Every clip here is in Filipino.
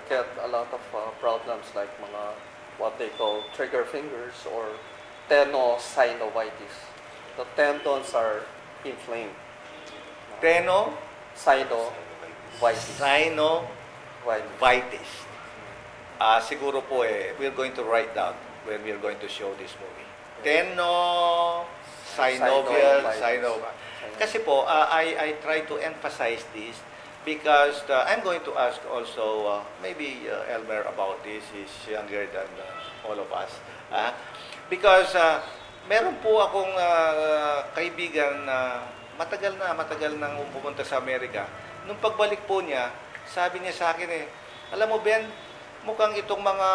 get a lot of problems like mga what they call trigger fingers or tenosynovitis. The tendons are inflamed. Synovitis. Synovitis. Siguro po we're going to write down when we're going to show this movie. Tenosynovial. Kasi po, I try to emphasize this because I'm going to ask also, maybe Elmer about this, he's younger than all of us. Because meron po akong kaibigan na matagal nang pumunta sa Amerika. Nung pagbalik po niya, sabi niya sa akin alam mo Ben, mukhang itong mga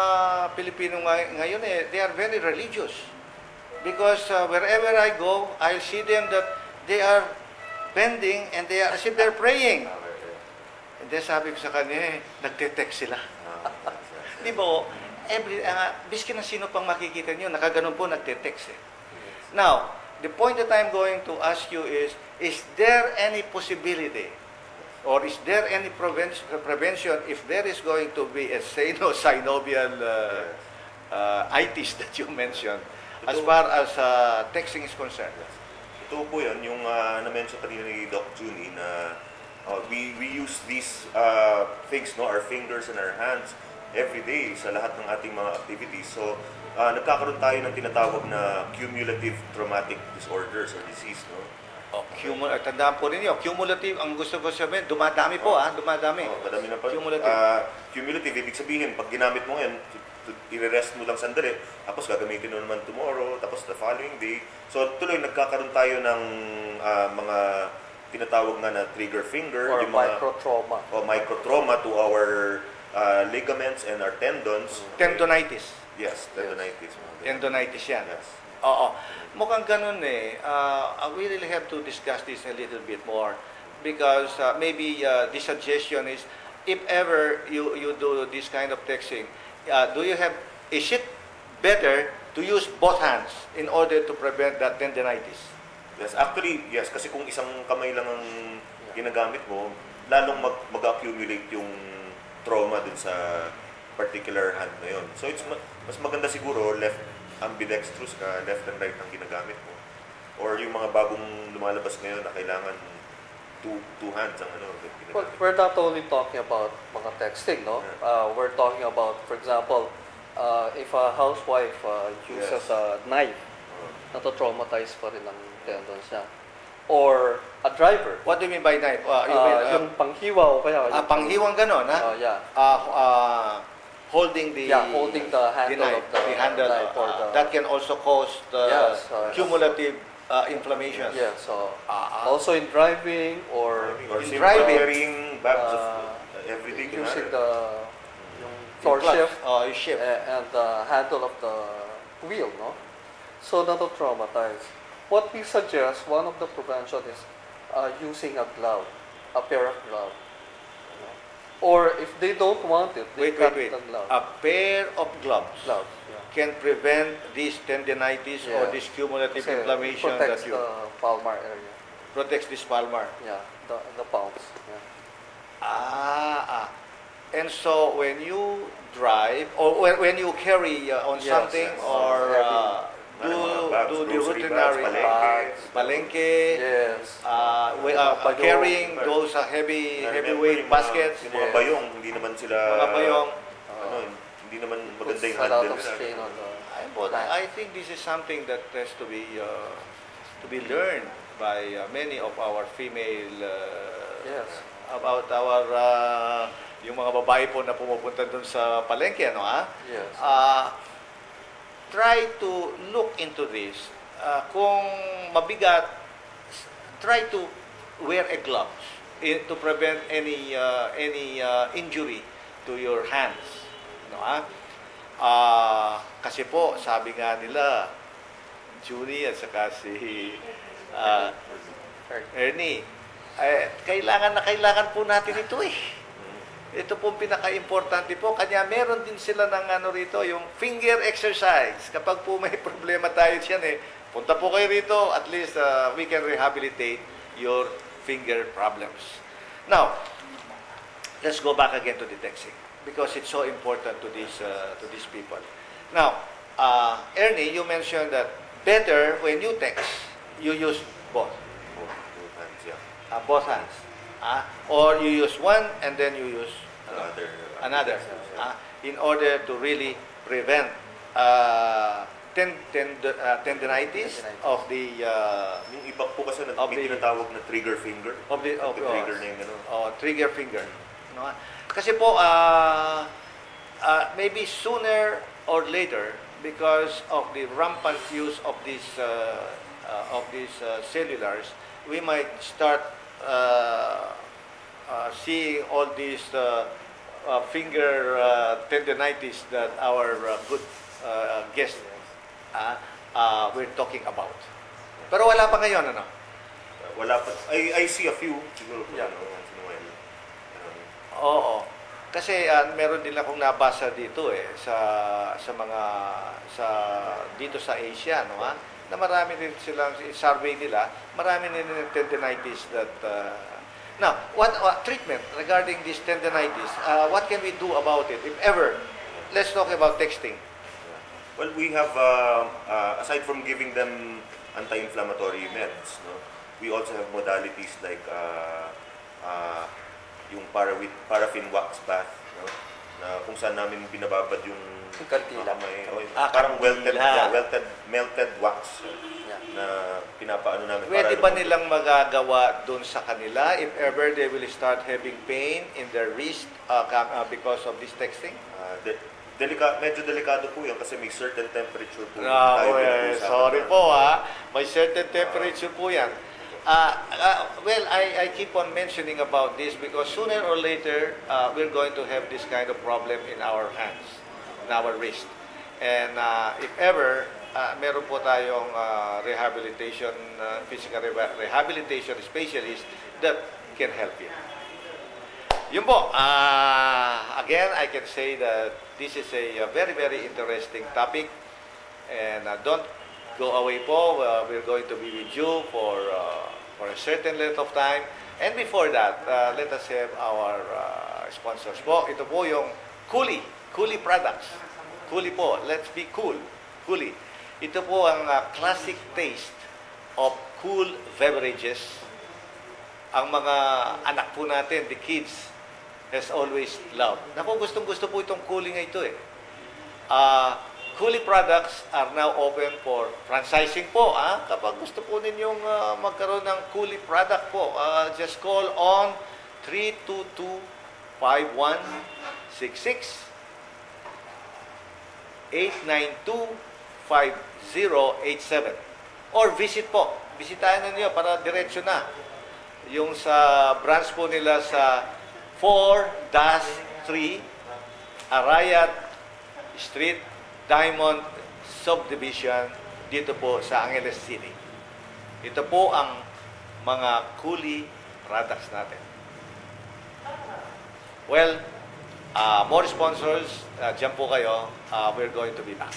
Pilipino ngayon they are very religious. Because wherever I go, I'll see them that they are bending and they are as if they're praying. And then sabi ko sa kanya, nagte-text sila. Di ba? Biskin na sino pang makikita nyo, nakaganon po nagte-text Now, the point that I'm going to ask you is there any possibility or is there any prevention if there is going to be a synovial itis that you mentioned as far as texting is concerned? Ito po yun, yung na-mention kanina ni Doc Junie na we use these things, our fingers and our hands every day sa lahat ng ating mga activities. So, nagkakaroon tayo ng tinatawag na cumulative traumatic disorders or disease, Tandaan po rin yun. Cumulative, ang gusto ko sabihin, dumadami po, dumadami. Madami na pa. Cumulative, ibig sabihin, pag ginamit mo yan, i-rest mo lang sandali, tapos gagamitin mo naman tomorrow, tapos the following day. So, tuloy, nagkakaroon tayo ng mga tinatawag nga na trigger finger. Or yung microtrauma. O microtrauma to our ligaments and our tendons. Tendonitis. Yes, tendonitis. Tendonitis yan. Yes. Oo. Mukhang ganun we really have to discuss this a little bit more because maybe the suggestion is if ever you do this kind of texting, is it better to use both hands in order to prevent that tendonitis? Yes, actually, yes. Kasi kung isang kamay lang ang ginagamit mo, lalong mag-accumulate yung trauma dun sa particular hand na yun. So, mas maganda siguro left ambidextrous ka, left and right ang ginagamit mo. Or yung mga bagong lumalabas ngayon na kailangan two hands ang ginagamit. Well, we're not only talking about mga texting, we're talking about, for example, if a housewife uses a knife, natotraumatize pa rin ang tendons niya. Or a driver. What do you mean by knife? Yung panghiwa o kaya... panghiwang ganon, ha? Yeah. Holding the handle knife, of the knife or that can also cause cumulative inflammation. Yeah, so also in driving or in driving bags of everyday using the floor shift and the handle of the wheel, so not to traumatize. What we suggest, one of the prevention is using a glove, a pair of gloves. Or if they don't want it, they cut the glove. A pair of gloves yeah. can prevent this tendinitis or this cumulative inflammation that you... Protects the palmar area. Protects this palmar. Yeah, the palms. Yeah. And so when you drive or when you carry on something or do the routinary palengke, carrying those heavyweight baskets. Yung mga bayong, hindi naman sila hindi naman maganda yung handle nila. I think this is something that has to be learned by many of our female about our yung mga babae po na pumupunta doon sa palengke, Yes. Try to look into this. Kung mabigat, try to wear a gloves to prevent any injury to your hands. Kasi po, sabi nga nila, Junie at saka si Ernie, kailangan po natin ito Ito po pinaka-importante po. Kanya meron din sila ng rito, yung finger exercise. Kapag po may problema tayo diyan punta po kayo rito, at least we can rehabilitate your finger problems. Now, let's go back again to the texting. because it's so important to these people. Now, Ernie, you mentioned that better when you text, you use both. Both hands, yeah. Both hands. Or you use one and then you use another. In order to really prevent tendinitis of the Yung iba po kasi of may the- tinatawag na trigger finger. Trigger na yung ano. trigger finger. No? Kasi po maybe sooner or later, because of the rampant use of these cellulars, we might start seeing all these finger tendinitis that our good guest we're talking about. Pero wala pa ngayon, ano? Wala pa. I see a few. Siguro po, Yeah. once in a while. Oo. Kasi meron din akong nabasa dito sa dito sa Asia, no, na marami din silang survey nila, marami din tendinitis that now what treatment regarding this tendinitis, what can we do about it if ever? Let's talk about texting. Well, we have, aside from giving them anti-inflammatory meds, no, we also have modalities like yung paraffin wax bath, no, na kung saan namin binababad yung Kandila. parang kandila. melted wax Yeah. na pinapaano namin. Pwede para ba nilang magagawa doon sa kanila if ever they will start having pain in their wrist because of this texting? medyo delikado po yan kasi may certain temperature po. Sorry po may certain temperature po yan. Well, I keep on mentioning about this because sooner or later, we're going to have this kind of problem in our hands, in our wrist. And if ever, meron po tayong rehabilitation, physical rehabilitation specialist that can help you. Yun po, again, I can say that this is a very, very interesting topic. And don't go away po. We're going to be with you for a certain length of time. And before that, let us have our sponsors po. Ito po yung Cooley products. Cooley po, let's be cool. Cooley. Ito po ang classic taste of cool beverages. Ang mga anak po natin, the kids, has always loved. Naku, gustong-gusto po itong Cooley nga ito Cooley products are now open for franchising po. Kapag gusto po ninyong magkaroon ng Cooley product po, just call on 322-5166, 892-5087. Or visit po. Bisitahin ninyo para diretsyo na. Yung sa branch po nila sa 4-3 Arayat Street, Diamond Subdivision, dito po sa Angeles City. Ito po ang mga Cooley products natin. Well, more sponsors, dyan po kayo. We're going to be back.